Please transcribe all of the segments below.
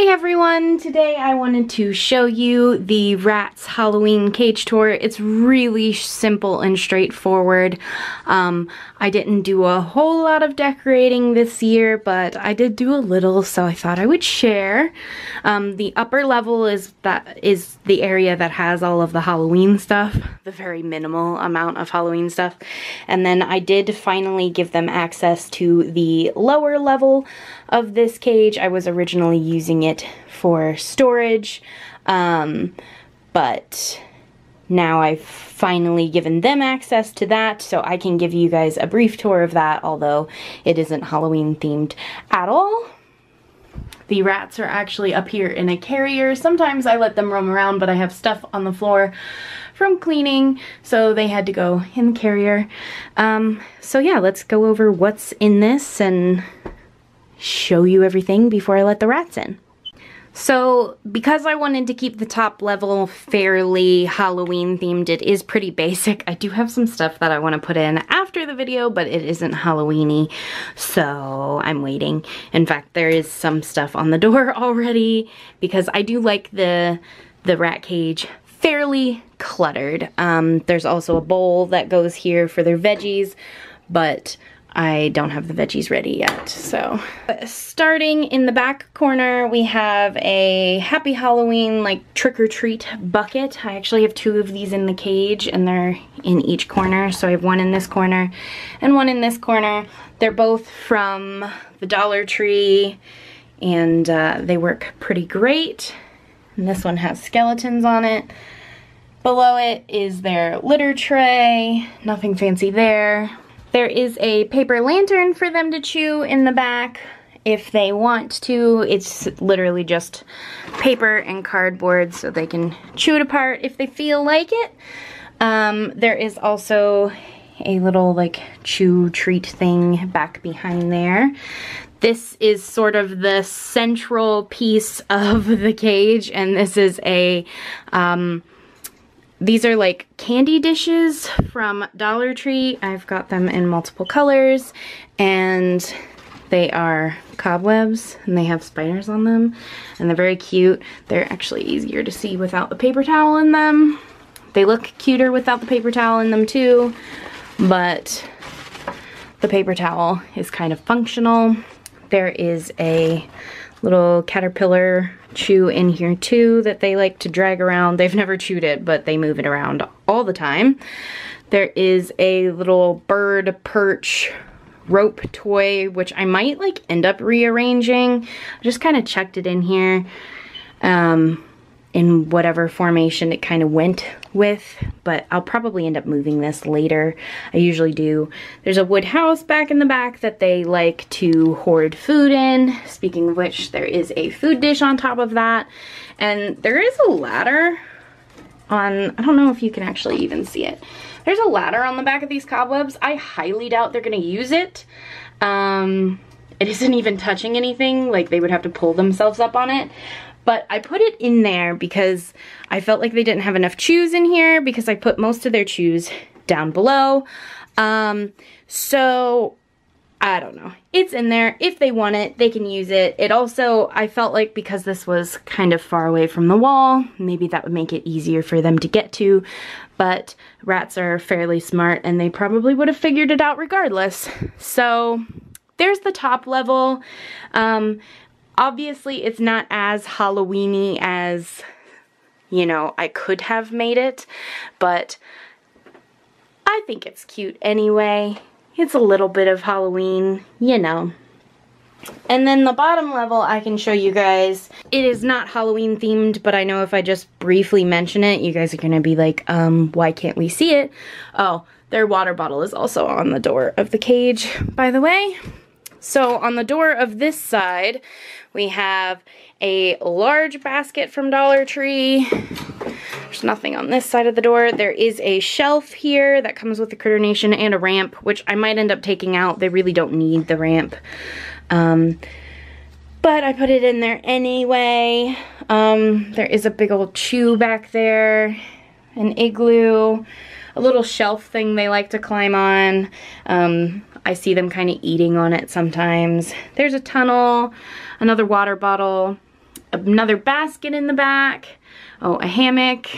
Hey everyone! Today I wanted to show you the Rats Halloween cage tour. It's really simple and straightforward. I didn't do a whole lot of decorating this year, but I did do a little, so I thought I would share. The upper level is the area that has all of the Halloween stuff, the very minimal amount of Halloween stuff. And then I did finally give them access to the lower level of this cage. I was originally using it for storage, but now I've finally given them access to that, so I can give you guys a brief tour of that, although it isn't Halloween themed at all. The rats are actually up here in a carrier. Sometimes I let them roam around, but I have stuff on the floor from cleaning, so they had to go in the carrier. So yeah, let's go over what's in this and show you everything before I let the rats in. So, because I wanted to keep the top level fairly Halloween themed, it is pretty basic. I do have some stuff that I want to put in after the video, but it isn't Halloween-y, so I'm waiting. In fact, there is some stuff on the door already, because I do like the rat cage fairly cluttered. There's also a bowl that goes here for their veggies, but I don't have the veggies ready yet, so. Starting in the back corner, we have a Happy Halloween, like, trick-or-treat bucket. I actually have two of these in the cage, and they're in each corner, so I have one in this corner and one in this corner. They're both from the Dollar Tree, and they work pretty great. And this one has skeletons on it. Below it is their litter tray, nothing fancy there. There is a paper lantern for them to chew in the back if they want to. It's literally just paper and cardboard so they can chew it apart if they feel like it. There is also a little like chew treat thing back behind there. This is sort of the central piece of the cage, and this is a these are like candy dishes from Dollar Tree. I've got them in multiple colors, and they are cobwebs, and they have spiders on them, and they're very cute. They're actually easier to see without the paper towel in them. They look cuter without the paper towel in them too, but the paper towel is kind of functional. There is a little caterpillar chew in here too that they like to drag around. They've never chewed it, but they move it around all the time. There is a little bird perch rope toy, which I might like end up rearranging. I just kind of chucked it in here in whatever formation it kind of went with, but I'll probably end up moving this later. I usually do. There's a wood house back in the back that they like to hoard food in. Speaking of which, there is a food dish on top of that, and there is a ladder on, I don't know if you can actually even see it. There's a ladder on the back of these cobwebs. I highly doubt they're gonna use it. It isn't even touching anything, like they would have to pull themselves up on it. But I put it in there because I felt like they didn't have enough chews in here, because I put most of their chews down below. So I don't know. It's in there. If they want it, they can use it. It also, I felt like because this was kind of far away from the wall, maybe that would make it easier for them to get to. But rats are fairly smart, and they probably would have figured it out regardless. So there's the top level. Obviously, it's not as Halloween-y as, you know, I could have made it, but I think it's cute anyway. It's a little bit of Halloween, you know. And then the bottom level I can show you guys. It is not Halloween themed, but I know if I just briefly mention it, you guys are gonna be like, why can't we see it? Oh, their water bottle is also on the door of the cage, by the way. So on the door of this side, we have a large basket from Dollar Tree. There's nothing on this side of the door. There is a shelf here that comes with the Critter Nation and a ramp, which I might end up taking out. They really don't need the ramp. But I put it in there anyway. There is a big old chew back there, an igloo, a little shelf thing they like to climb on. I see them kind of eating on it sometimes. There's a tunnel, another water bottle, another basket in the back. Oh, a hammock.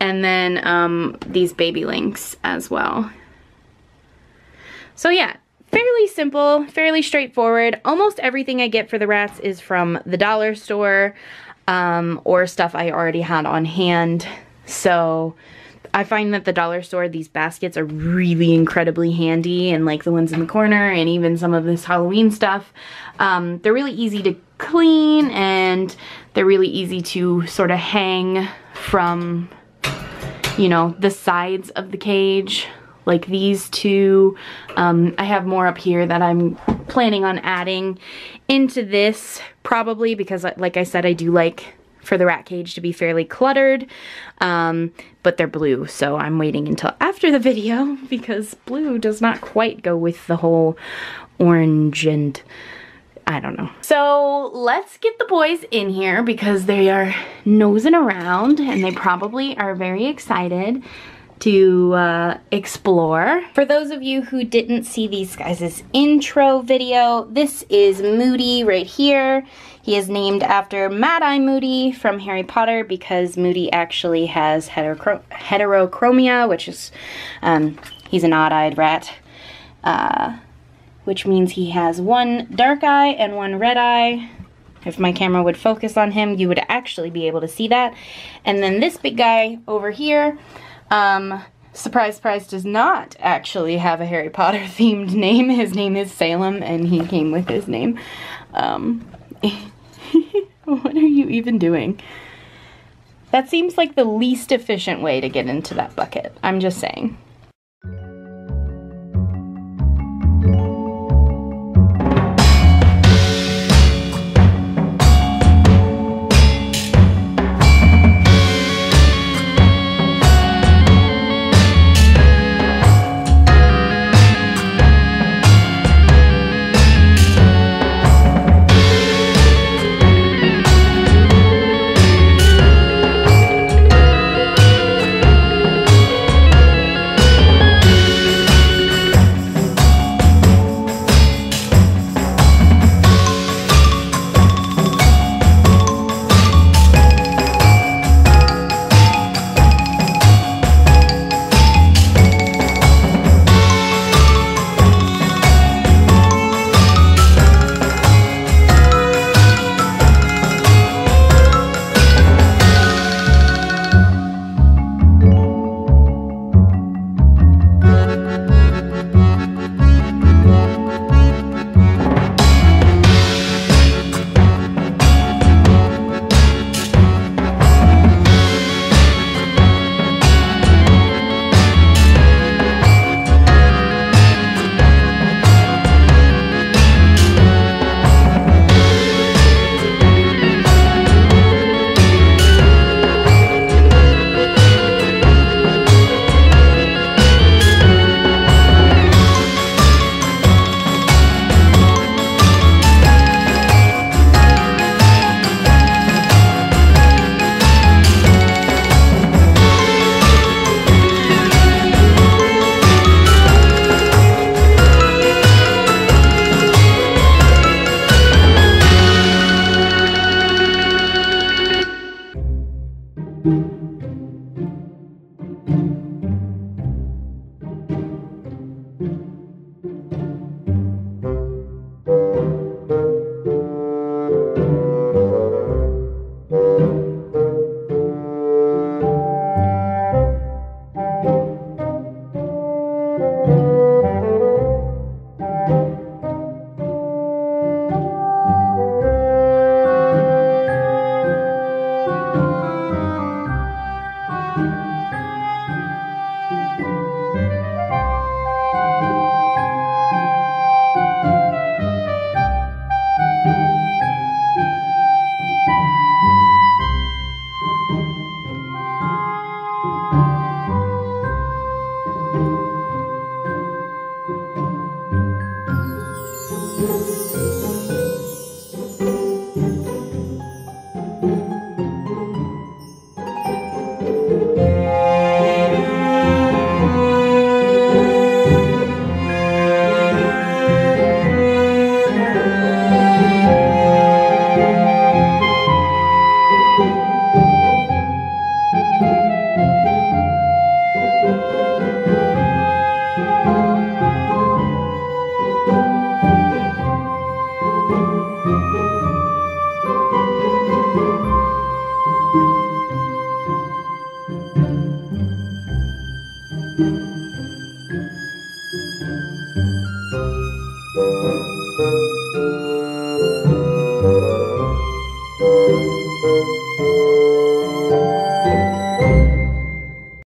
And then these baby links as well. So yeah, fairly simple, fairly straightforward. Almost everything I get for the rats is from the dollar store or stuff I already had on hand. So I find that the dollar store, these baskets are really incredibly handy, and like the ones in the corner and even some of this Halloween stuff. They're really easy to clean, and they're really easy to sort of hang from, you know, the sides of the cage, like these two. I have more up here that I'm planning on adding into this probably, because like I said, I do like for the rat cage to be fairly cluttered, but they're blue, so I'm waiting until after the video because blue does not quite go with the whole orange and I don't know. So let's get the boys in here because they are nosing around and they probably are very excited to explore. For those of you who didn't see these guys' intro video, this is Moody right here. He is named after Mad-Eye Moody from Harry Potter because Moody actually has heterochromia, which is, he's an odd-eyed rat, which means he has one dark eye and one red eye. If my camera would focus on him, you would actually be able to see that. And then this big guy over here, surprise, surprise, does not actually have a Harry Potter themed name. His name is Salem, and he came with his name. What are you even doing? That seems like the least efficient way to get into that bucket. I'm just saying. you.